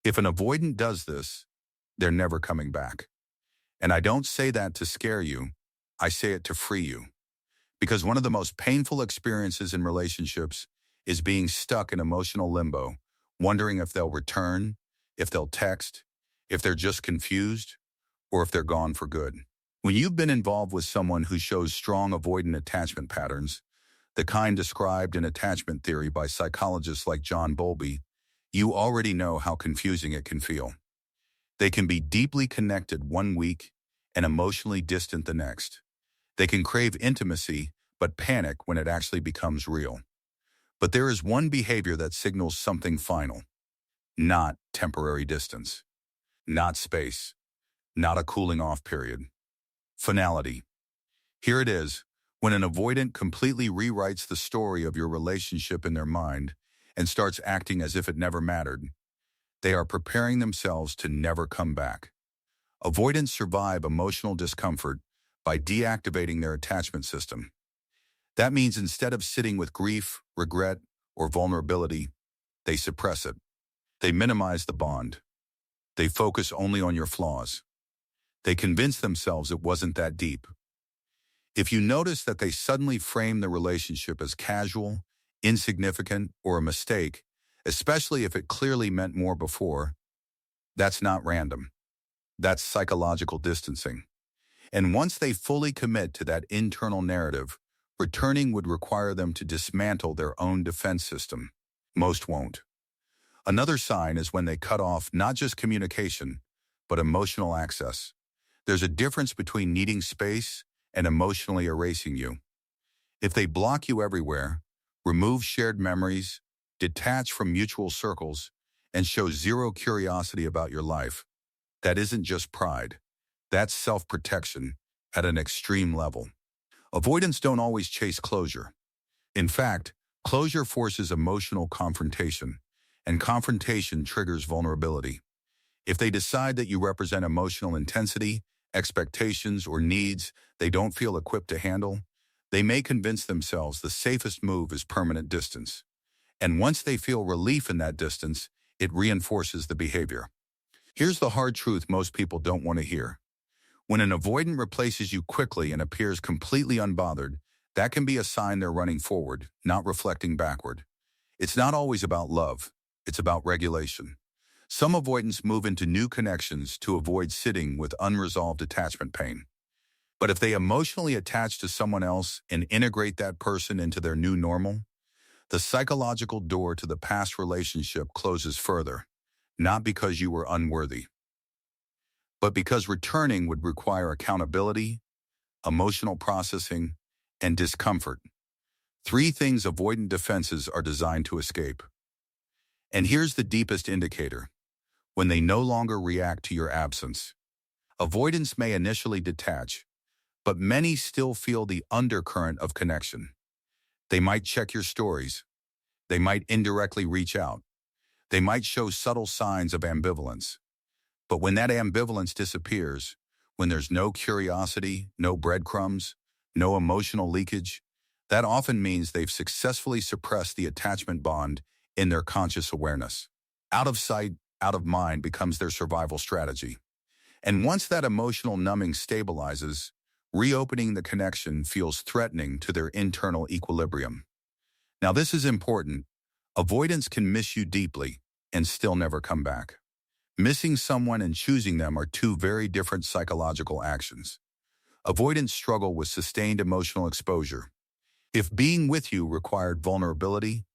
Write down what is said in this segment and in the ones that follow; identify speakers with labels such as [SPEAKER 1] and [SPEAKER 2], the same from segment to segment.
[SPEAKER 1] If an avoidant does this, they're never coming back. And I don't say that to scare you. I say it to free you. Because one of the most painful experiences in relationships is being stuck in emotional limbo, wondering if they'll return, if they'll text, if they're just confused, or if they're gone for good. When you've been involved with someone who shows strong avoidant attachment patterns, the kind described in attachment theory by psychologists like John Bowlby, you already know how confusing it can feel. They can be deeply connected one week and emotionally distant the next. They can crave intimacy, but panic when it actually becomes real. But there is one behavior that signals something final, not temporary distance, not space, not a cooling off period. Finality. Here it is, when an avoidant completely rewrites the story of your relationship in their mind and starts acting as if it never mattered. They are preparing themselves to never come back. Avoidants survive emotional discomfort by deactivating their attachment system. That means instead of sitting with grief, regret, or vulnerability, they suppress it. They minimize the bond. They focus only on your flaws. They convince themselves it wasn't that deep. If you notice that they suddenly frame the relationship as casual, insignificant, or a mistake, especially if it clearly meant more before, that's not random. That's psychological distancing. And once they fully commit to that internal narrative, returning would require them to dismantle their own defense system. Most won't. Another sign is when they cut off not just communication, but emotional access. There's a difference between needing space and emotionally erasing you. If they block you everywhere, remove shared memories, detach from mutual circles, and show zero curiosity about your life, that isn't just pride. That's self-protection at an extreme level. Avoidants don't always chase closure. In fact, closure forces emotional confrontation, and confrontation triggers vulnerability. If they decide that you represent emotional intensity, expectations, or needs they don't feel equipped to handle, they may convince themselves the safest move is permanent distance. And once they feel relief in that distance, it reinforces the behavior. Here's the hard truth most people don't want to hear. When an avoidant replaces you quickly and appears completely unbothered, that can be a sign they're running forward, not reflecting backward. It's not always about love. It's about regulation. Some avoidants move into new connections to avoid sitting with unresolved attachment pain. But if they emotionally attach to someone else and integrate that person into their new normal, the psychological door to the past relationship closes further, not because you were unworthy, but because returning would require accountability, emotional processing, and discomfort. 3 things avoidant defenses are designed to escape. And here's the deepest indicator: when they no longer react to your absence. Avoidance may initially detach, but many still feel the undercurrent of connection. They might check your stories. They might indirectly reach out. They might show subtle signs of ambivalence. But when that ambivalence disappears, when there's no curiosity, no breadcrumbs, no emotional leakage, that often means they've successfully suppressed the attachment bond in their conscious awareness. Out of sight, out of mind becomes their survival strategy. And once that emotional numbing stabilizes, reopening the connection feels threatening to their internal equilibrium. Now, this is important. Avoidance can miss you deeply and still never come back. Missing someone and choosing them are 2 very different psychological actions. Avoidants struggle with sustained emotional exposure. If being with you required vulnerability,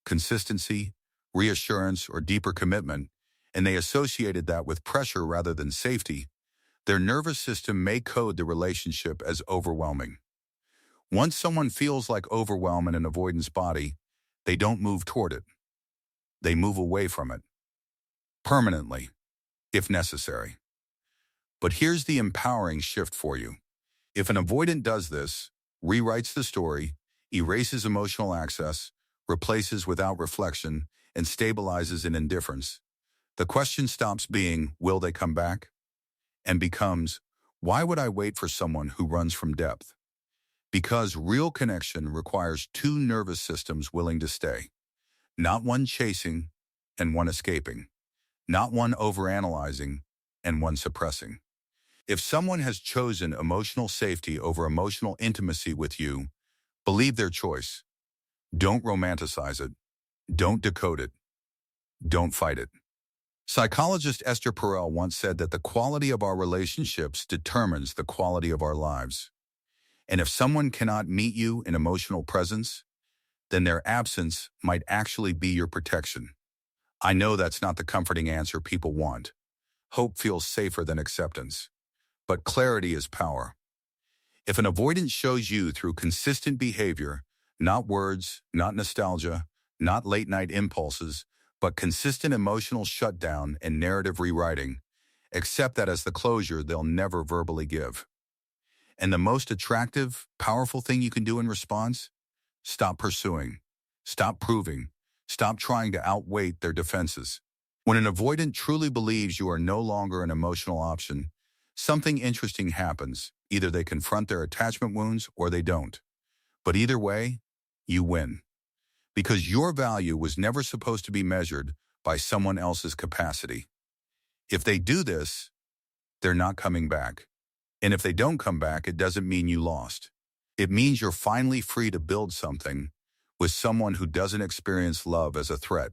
[SPEAKER 1] consistency, reassurance, or deeper commitment, and they associated that with pressure rather than safety, their nervous system may code the relationship as overwhelming. Once someone feels like overwhelm in an avoidance body, they don't move toward it. They move away from it. Permanently, if necessary. But here's the empowering shift for you. If an avoidant does this, rewrites the story, erases emotional access, replaces without reflection, and stabilizes in indifference, the question stops being, will they come back? And becomes, why would I wait for someone who runs from depth? Because real connection requires 2 nervous systems willing to stay. Not one chasing and one escaping. not one overanalyzing and one suppressing. If someone has chosen emotional safety over emotional intimacy with you, believe their choice. Don't romanticize it. Don't decode it. Don't fight it. Psychologist Esther Perel once said that the quality of our relationships determines the quality of our lives. And if someone cannot meet you in emotional presence, then their absence might actually be your protection. I know that's not the comforting answer people want. Hope feels safer than acceptance. But clarity is power. If an avoidant shows you through consistent behavior, not words, not nostalgia, not late-night impulses, but consistent emotional shutdown and narrative rewriting, accept that as the closure they'll never verbally give. And the most attractive, powerful thing you can do in response? Stop pursuing. Stop proving. Stop trying to outweight their defenses. When an avoidant truly believes you are no longer an emotional option, something interesting happens. Either they confront their attachment wounds or they don't. But either way, you win. Because your value was never supposed to be measured by someone else's capacity. If they do this, they're not coming back. And if they don't come back, it doesn't mean you lost. It means you're finally free to build something with someone who doesn't experience love as a threat,